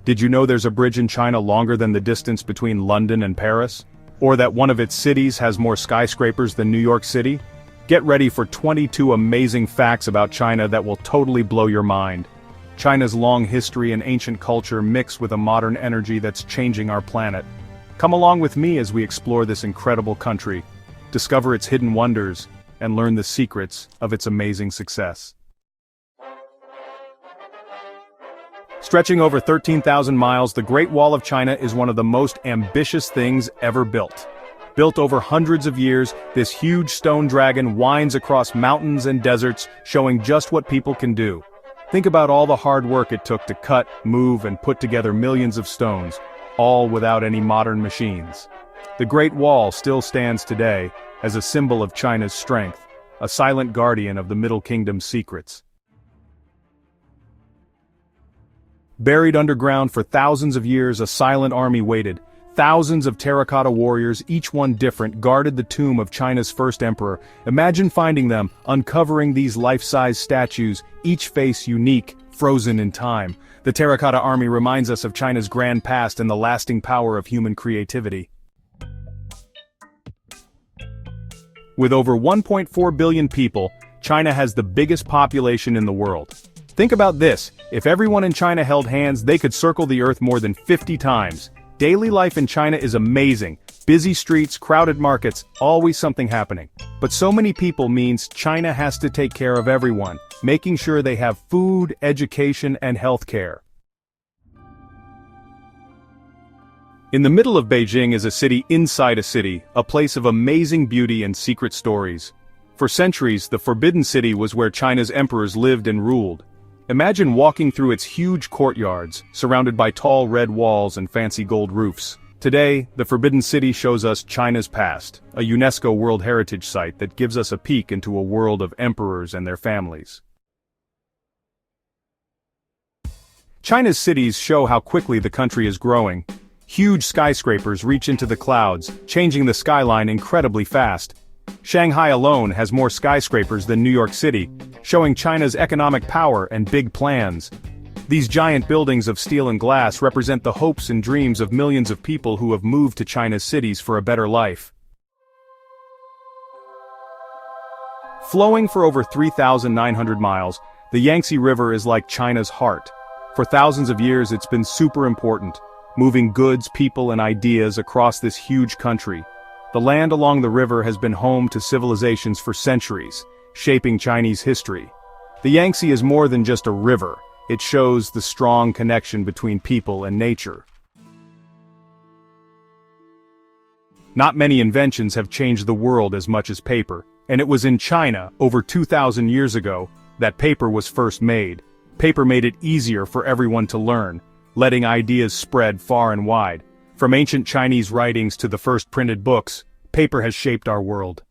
Did you know there's a bridge in China longer than the distance between London and Paris? Or that one of its cities has more skyscrapers than New York City? Get ready for 22 amazing facts about China that will totally blow your mind. China's long history and ancient culture mix with a modern energy that's changing our planet. Come along with me as we explore this incredible country, discover its hidden wonders, and learn the secrets of its amazing success. Stretching over 13,000 miles, the Great Wall of China is one of the most ambitious things ever built. Built over hundreds of years, this huge stone dragon winds across mountains and deserts, showing just what people can do. Think about all the hard work it took to cut, move, and put together millions of stones, all without any modern machines. The Great Wall still stands today as a symbol of China's strength, a silent guardian of the Middle Kingdom's secrets. Buried underground for thousands of years, a silent army waited. Thousands of terracotta warriors, each one different, guarded the tomb of China's first emperor. Imagine finding them, uncovering these life-size statues, each face unique, frozen in time. The terracotta army reminds us of China's grand past and the lasting power of human creativity. With over 1.4 billion people, China has the biggest population in the world. Think about this, if everyone in China held hands, they could circle the earth more than 50 times. Daily life in China is amazing. Busy streets, crowded markets, always something happening. But so many people means China has to take care of everyone, making sure they have food, education, and health care. In the middle of Beijing is a city inside a city, a place of amazing beauty and secret stories. For centuries, the Forbidden City was where China's emperors lived and ruled. Imagine walking through its huge courtyards, surrounded by tall red walls and fancy gold roofs. Today, the Forbidden City shows us China's past, a UNESCO World Heritage Site that gives us a peek into a world of emperors and their families. China's cities show how quickly the country is growing. Huge skyscrapers reach into the clouds, changing the skyline incredibly fast. Shanghai alone has more skyscrapers than New York City, showing China's economic power and big plans. These giant buildings of steel and glass represent the hopes and dreams of millions of people who have moved to China's cities for a better life. Flowing for over 3,900 miles, the Yangtze River is like China's heart. For thousands of years it's been super important, moving goods, people, and ideas across this huge country. The land along the river has been home to civilizations for centuries, shaping Chinese history. The Yangtze is more than just a river, it shows the strong connection between people and nature. Not many inventions have changed the world as much as paper, and it was in China, over 2,000 years ago, that paper was first made. Paper made it easier for everyone to learn, letting ideas spread far and wide. From ancient Chinese writings to the first printed books, paper has shaped our world.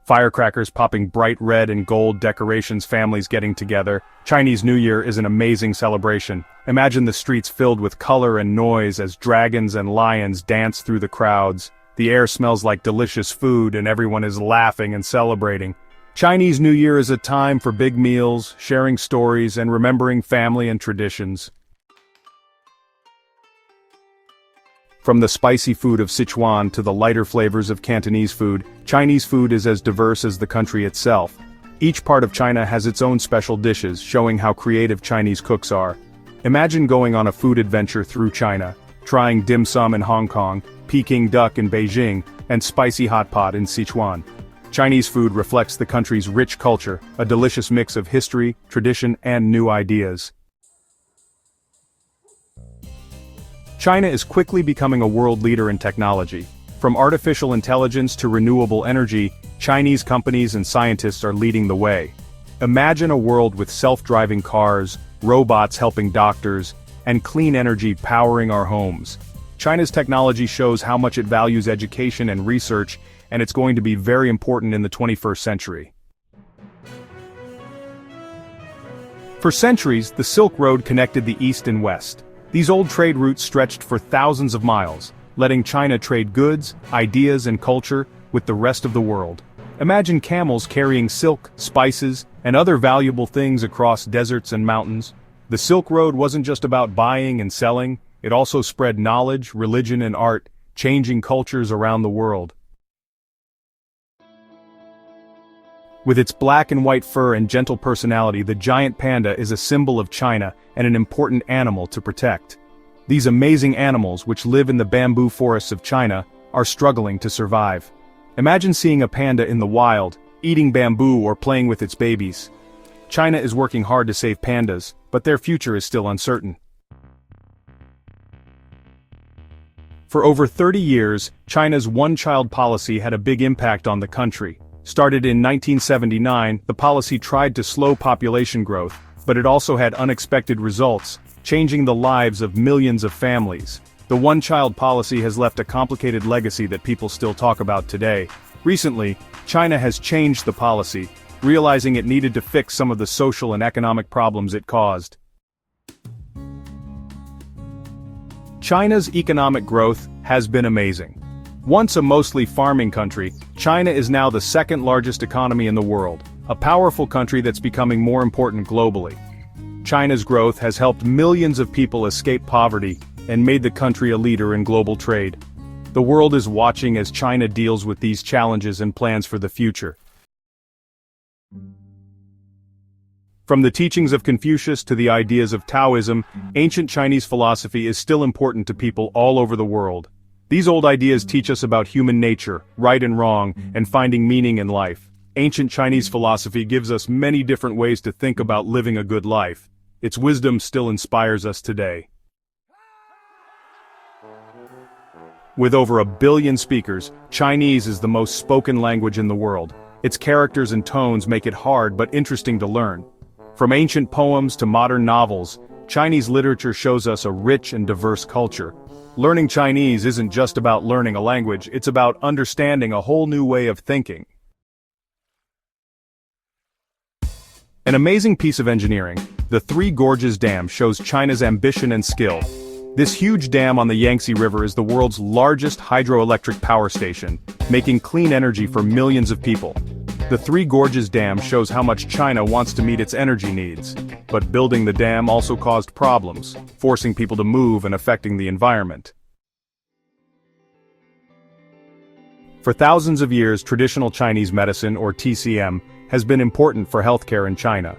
Firecrackers popping bright red and gold decorations, families getting together. Chinese New Year is an amazing celebration. Imagine the streets filled with color and noise as dragons and lions dance through the crowds. The air smells like delicious food and everyone is laughing and celebrating. Chinese New Year is a time for big meals, sharing stories, and remembering family and traditions. From the spicy food of Sichuan to the lighter flavors of Cantonese food, Chinese food is as diverse as the country itself. Each part of China has its own special dishes, showing how creative Chinese cooks are. Imagine going on a food adventure through China, trying dim sum in Hong Kong, Peking duck in Beijing, and spicy hot pot in Sichuan. Chinese food reflects the country's rich culture, a delicious mix of history, tradition, and new ideas. China is quickly becoming a world leader in technology. From artificial intelligence to renewable energy, Chinese companies and scientists are leading the way. Imagine a world with self-driving cars, robots helping doctors, and clean energy powering our homes. China's technology shows how much it values education and research, and it's going to be very important in the 21st century. For centuries, the Silk Road connected the East and West. These old trade routes stretched for thousands of miles, letting China trade goods, ideas, and culture with the rest of the world. Imagine camels carrying silk, spices, and other valuable things across deserts and mountains. The Silk Road wasn't just about buying and selling, it also spread knowledge, religion and art, changing cultures around the world. With its black and white fur and gentle personality, the giant panda is a symbol of China and an important animal to protect. These amazing animals, which live in the bamboo forests of China, are struggling to survive. Imagine seeing a panda in the wild, eating bamboo or playing with its babies. China is working hard to save pandas, but their future is still uncertain. For over 30 years, China's one-child policy had a big impact on the country. Started in 1979, the policy tried to slow population growth, but it also had unexpected results, changing the lives of millions of families. The one-child policy has left a complicated legacy that people still talk about today. Recently, China has changed the policy, realizing it needed to fix some of the social and economic problems it caused. China's economic growth has been amazing. Once a mostly farming country, China is now the second largest economy in the world, a powerful country that's becoming more important globally. China's growth has helped millions of people escape poverty and made the country a leader in global trade. The world is watching as China deals with these challenges and plans for the future. From the teachings of Confucius to the ideas of Taoism, ancient Chinese philosophy is still important to people all over the world. These old ideas teach us about human nature, right and wrong, and finding meaning in life. Ancient Chinese philosophy gives us many different ways to think about living a good life. Its wisdom still inspires us today. With over 1 billion speakers, Chinese is the most spoken language in the world. Its characters and tones make it hard but interesting to learn. From ancient poems to modern novels, Chinese literature shows us a rich and diverse culture. Learning Chinese isn't just about learning a language, it's about understanding a whole new way of thinking. An amazing piece of engineering, the Three Gorges Dam shows China's ambition and skill. This huge dam on the Yangtze River is the world's largest hydroelectric power station, making clean energy for millions of people. The Three Gorges Dam shows how much China wants to meet its energy needs. But building the dam also caused problems, forcing people to move and affecting the environment. For thousands of years, traditional Chinese medicine, or TCM, has been important for healthcare in China.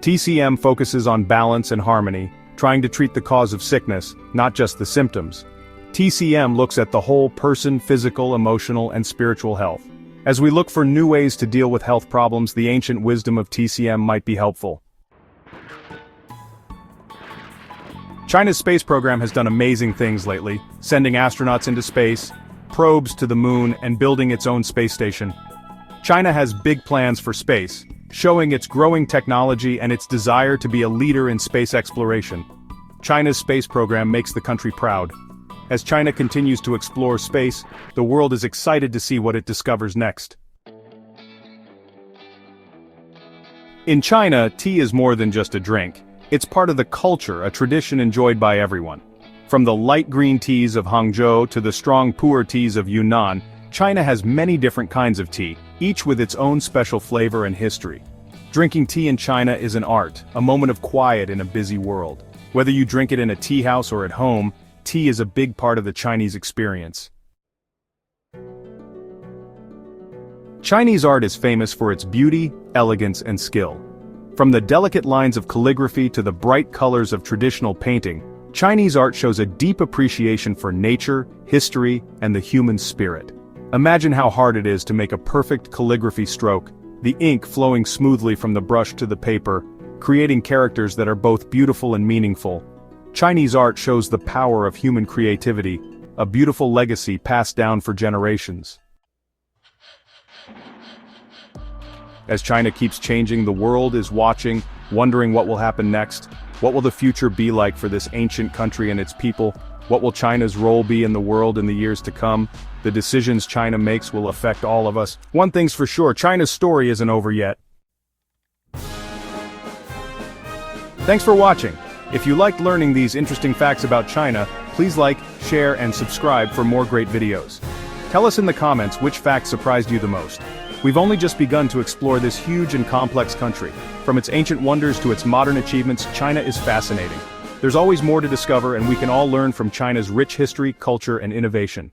TCM focuses on balance and harmony, trying to treat the cause of sickness, not just the symptoms. TCM looks at the whole person, physical, emotional, and spiritual health. As we look for new ways to deal with health problems, the ancient wisdom of TCM might be helpful. China's space program has done amazing things lately, sending astronauts into space, probes to the moon, and building its own space station. China has big plans for space, showing its growing technology and its desire to be a leader in space exploration. China's space program makes the country proud. As China continues to explore space, the world is excited to see what it discovers next. In China, tea is more than just a drink. It's part of the culture, a tradition enjoyed by everyone. From the light green teas of Hangzhou to the strong pu'er teas of Yunnan, China has many different kinds of tea, each with its own special flavor and history. Drinking tea in China is an art, a moment of quiet in a busy world. Whether you drink it in a tea house or at home, tea is a big part of the Chinese experience. Chinese art is famous for its beauty, elegance, and skill. From the delicate lines of calligraphy to the bright colors of traditional painting, Chinese art shows a deep appreciation for nature, history, and the human spirit. Imagine how hard it is to make a perfect calligraphy stroke, the ink flowing smoothly from the brush to the paper, creating characters that are both beautiful and meaningful. Chinese art shows the power of human creativity, a beautiful legacy passed down for generations. As China keeps changing, the world is watching, wondering what will happen next. What will the future be like for this ancient country and its people? What will China's role be in the world in the years to come? The decisions China makes will affect all of us. One thing's for sure, China's story isn't over yet. Thanks for watching. If you liked learning these interesting facts about China, please like, share, and subscribe for more great videos. Tell us in the comments which facts surprised you the most. We've only just begun to explore this huge and complex country. From From its ancient wonders to its modern achievements, China is fascinating. There's always more to discover, and we can all learn from China's rich history, culture, and innovation.